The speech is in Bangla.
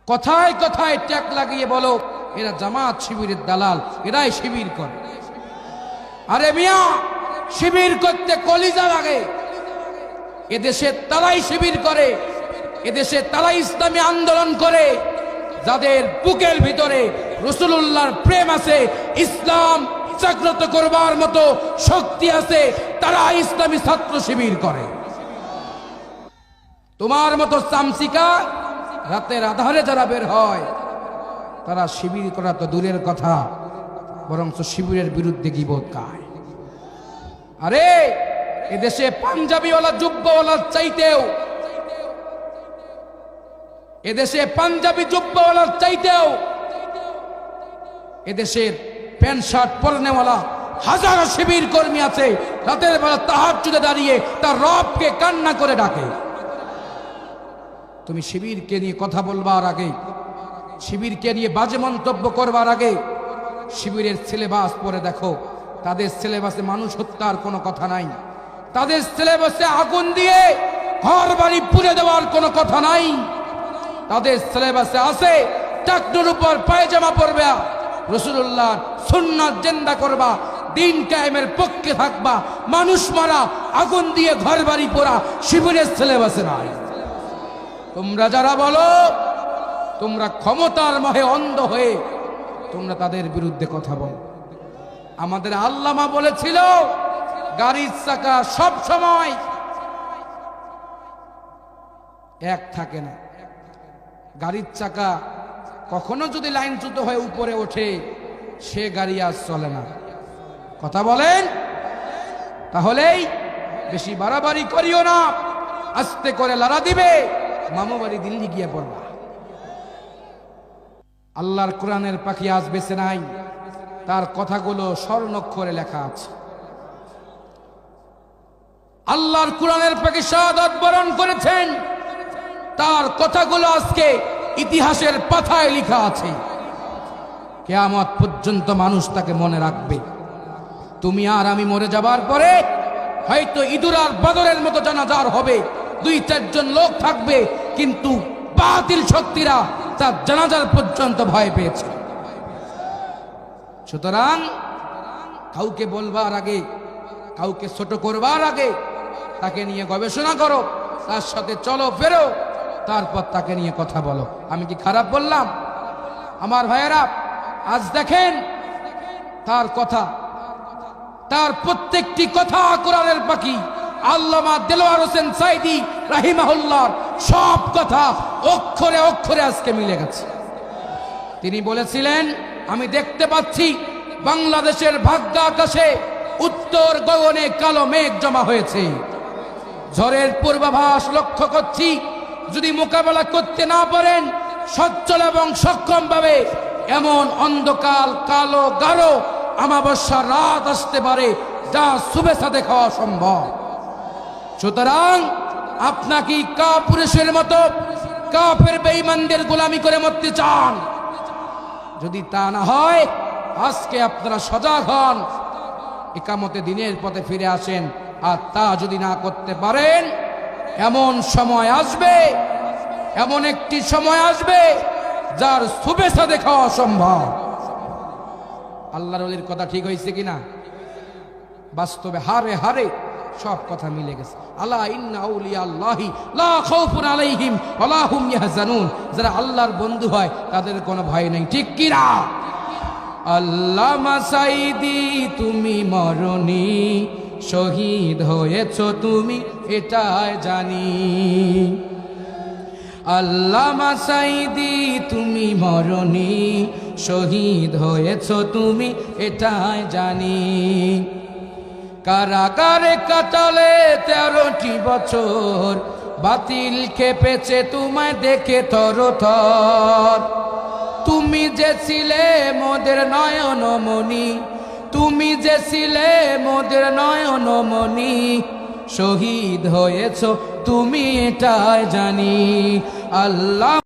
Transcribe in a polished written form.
কথায় কথায় ট্যাগ লাগিয়ে বলো এরা জামাত শিবিরের দালাল, এরাই শিবির করে। আরে মিয়া, শিবির করতে কলিজা লাগে। এদেশে তারাই শিবির করে, এদেশে তারাই ইসলামী আন্দোলন করে যাদের বুকের ভিতরে রাসূলুল্লাহর প্রেম আছে, ইসলাম জাগ্রত করবার মতো শক্তি আছে, তারা ইসলামী ছাত্র শিবির করে। তোমার মতো চামচিকা রাতের আধারে যারা বের হয় তারা শিবির করা তো দূরের কথা, বরং শিবিরের বিরুদ্ধে গীবত গায়। আরে এদেশে পাঞ্জাবিওয়ালা জুব্বাওয়ালার চাইতেও, এদেশে পাঞ্জাবি জুব্বাওয়ালার চাইতেও এদেশের প্যান্ট শার্ট পরনেওয়ালা হাজারো শিবির কর্মী আছে, রাতের বেলা তাহাজ্জুদে দাঁড়িয়ে তার রবকে কান্না করে ডাকে। তুমি শিবিরকে নিয়ে কথা বলবার আগে, শিবিরকে নিয়ে বাজে মন্তব্য করবার আগে শিবিরের সিলেবাস পড়ে দেখো। তাদের সিলেবাসে মানুষ হত্যার কোনো কথা নাই, তাদের সিলেবাসে আগুন দিয়ে ঘর বাড়ি পুড়ে দেওয়ার কোনো কথা নাই। তাদের সিলেবাসে আছে টাকনুর উপর পায়জামা পরবে, রাসূলুল্লাহর সুন্নাত জিন্দা করবা, দিন কায়েমের পক্ষে থাকবা। মানুষ মারা, আগুন দিয়ে ঘর বাড়ি পোড়া শিবিরের সিলেবাসে নাই। তোমরা যারা বলো তোমরা ক্ষমতার মোহে অন্ধ হয়ে তোমরা তাদের বিরুদ্ধে কথা বলো। আমাদের আল্লামা বলেছিল গাড়ির চাকা সব সময় এক থাকে না। গাড়ির চাকা কখনো যদি লাইনচ্যুত হয়ে উপরে ওঠে সে গাড়ি আর চলে না। কথা বলেন? তাহলেই বেশি বাড়াবাড়ি করিও না, আস্তে করে লড়া দিবে, মামু বাড়ি দিল্লি গিয়ে পড়বা। আল্লাহর কোরআনের পাখি আজ বেঁচে নাই, তার কথাগুলো স্বর্ণাক্ষরে লেখা আছে। আল্লাহর কোরআনের পাখি শাহাদাত বরণ করেছেন, তার কথাগুলো আজকে ইতিহাসের পাতায় লেখা আছে। কিয়ামত পর্যন্ত মানুষ তাকে মনে রাখবে। তুমি আর আমি মরে যাবার পরে হয়তো ইদুর আর বদরের মতো জানাজার হবে, 2-4 জন লোক থাকবে, কিন্তু বাতিল শক্তিরা তার জানাজার পর্যন্ত ভয় পেয়েছে। সুতরাং কাউকে বলবার আগে, কাউকে ছোট করবার আগে তাকে নিয়ে গবেষণা করো, তার সাথে চলো ফেরো, তারপর তাকে নিয়ে কথা বলো। আমি কি খারাপ বললাম? আমার ভাইয়েরা, আজ দেখেন তার কথা, তার প্রত্যেকটি কথা কোরআনের পাখি আল্লামা দেলোয়ার হোসেন সাইদি রাহিমাহুল্লাহর সব কথা অক্ষরে অক্ষরে আজকে মিলে গেছে। তিনি বলেছিলেন, আমি দেখতে পাচ্ছি বাংলাদেশের ভাগ্য আকাশে উত্তর গগনে কালো মেঘ জমা হয়েছে, ঝড়ের পূর্বাভাস লক্ষ্য করছি। যদি মোকাবেলা করতে না পারেন সচ্ছল এবং সক্ষম ভাবে, এমন অন্ধকার কালো গাঢ় অমাবস্যার রাত আসতে পারে যা শুভেচ্ছা দেখা অসম্ভব। সুতরাং আপনাকে কাপুরুষের মতো কাফের বেঈমানদের গোলামি করে মরতে চান? যদি তা না হয় আজকে আপনারা সজাগ হন, ইকামতে দিনের পথে ফিরে আসেন। আর তা যদি না করতে পারেন, এমন সময় আসবে, এমন একটি সময় আসবে যার শুভেচ্ছা দেখা অসম্ভব। আল্লাহর ওলির কথা ঠিক হয়েছে কিনা? বাস্তবে হারে হারে সব কথা মিলে গেছে। আলা ইন্না আউলিয়া আল্লাহি লা খাউফুন আলাইহিম ওয়া লা হুম ইয়াহজানুন। যারা আল্লাহর বন্ধু হয় তাদের কোনো ভয় নেই, ঠিক কি না? আল্লামা সাইদি তুমি মরনি, শহীদ হয়েছো তুমি এটাই জানি। আল্লামা সাইদি তুমি মরনি, শহীদ হয়েছো তুমি এটাই জানি। কারাগারে কাটালে 13টি বছর, বাতিল খেপেছে তোমায় দেখে থরথর। তুমি যে ছিলে মোদের নয়নমণি, তুমি যে ছিলে মোদের নয়নমণি, শহীদ হয়েছো তুমি এটাই জানি। আল্লাহ